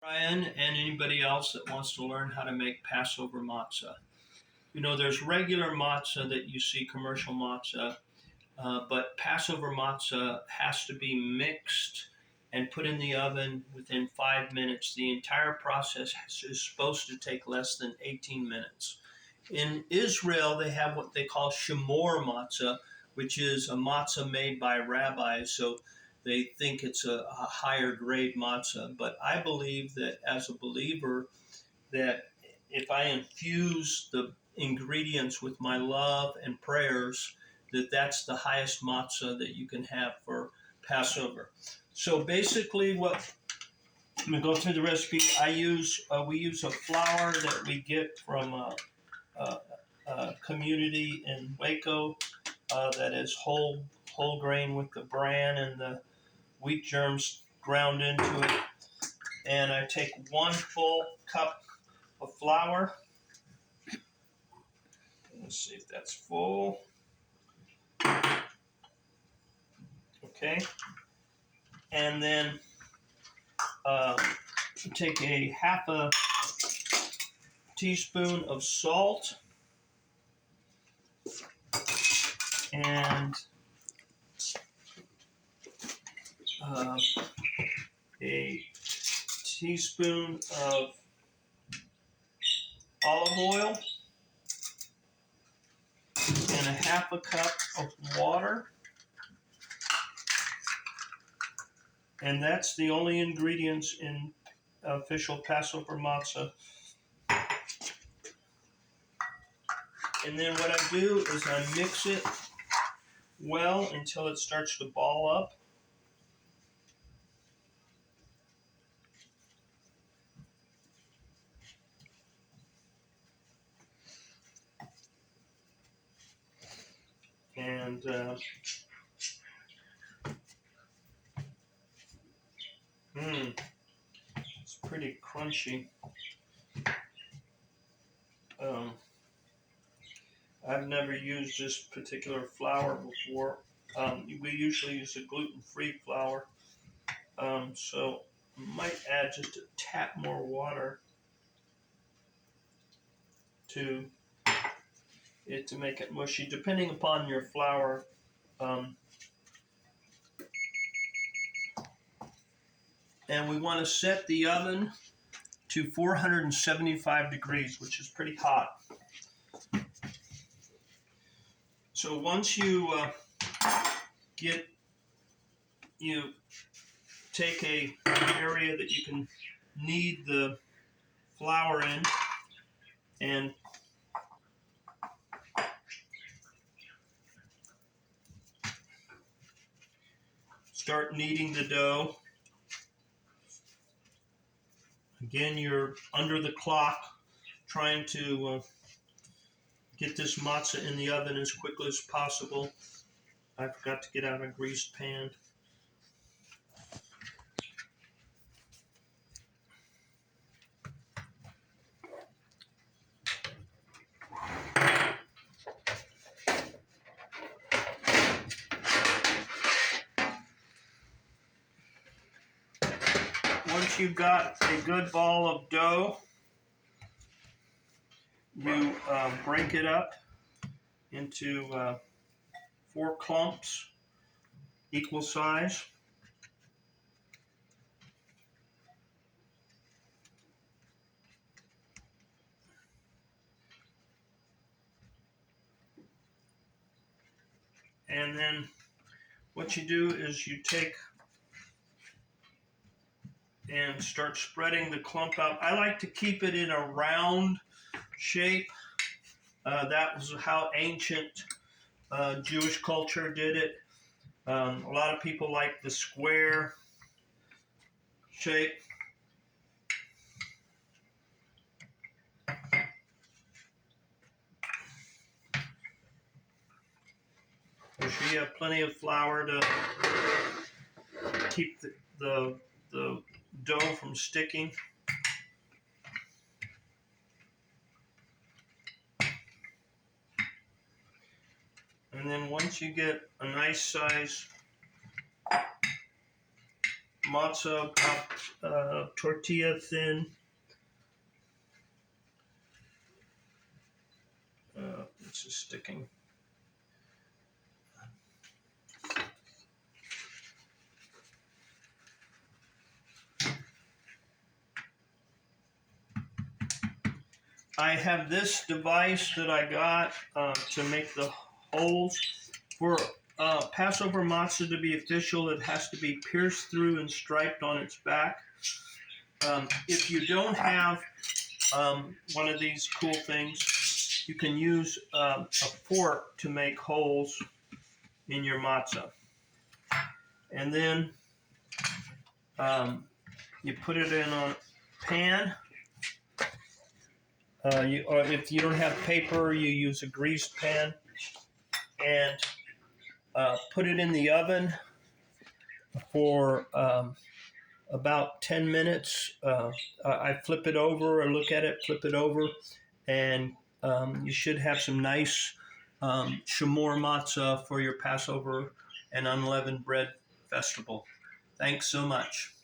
Ryan and anybody else that wants to learn how to make Passover matzah. You know, there's regular matzah that you see, commercial matzah, but Passover matzah has to be mixed and put in the oven within 5 minutes. The entire process is supposed to take less than 18 minutes. In Israel, they have what they call shamor matzah, which is a matzah made by rabbis. So they think it's a higher grade matzah. But I believe that as a believer, that if I infuse the ingredients with my love and prayers, that's the highest matzah that you can have for Passover. So basically, I'm going to go through the recipe. We use a flour that we get from a community in Waco that is whole grain with the bran and the wheat germs ground into it. And I take 1 full cup of flour. Let's see if that's full. Okay. And then take a half a teaspoon of salt and a teaspoon of olive oil and a half a cup of water. And that's the only ingredients in official Passover matzah. And then what I do is I mix it well until it starts to ball up. And it's pretty crunchy. I've never used this particular flour before. We usually use a gluten-free flour. So I might add just a tap more water to it to make it mushy, depending upon your flour. And we want to set the oven to 475 degrees, which is pretty hot. So once you take an area that you can knead the flour in and start kneading the dough. Again, you're under the clock trying to get this matzah in the oven as quickly as possible. I forgot to get out a greased pan. Once you've got a good ball of dough, you break it up into 4 clumps, equal size. And then what you do is you take and start spreading the clump out. I like to keep it in a round shape. That was how ancient Jewish culture did it. A lot of people like the square shape. Make sure you have plenty of flour to keep the dough from sticking. And then once you get a nice size matzah, tortilla thin. This is sticking. I have this device that I got to make the holes. For Passover matzah to be official, it has to be pierced through and striped on its back. If you don't have one of these cool things, you can use a fork to make holes in your matzah. And then you put it in a pan. Or if you don't have paper, you use a greased pan, and put it in the oven for about 10 minutes. I flip it over, or look at it, flip it over, and you should have some nice shamor matzah for your Passover and unleavened bread festival. Thanks so much.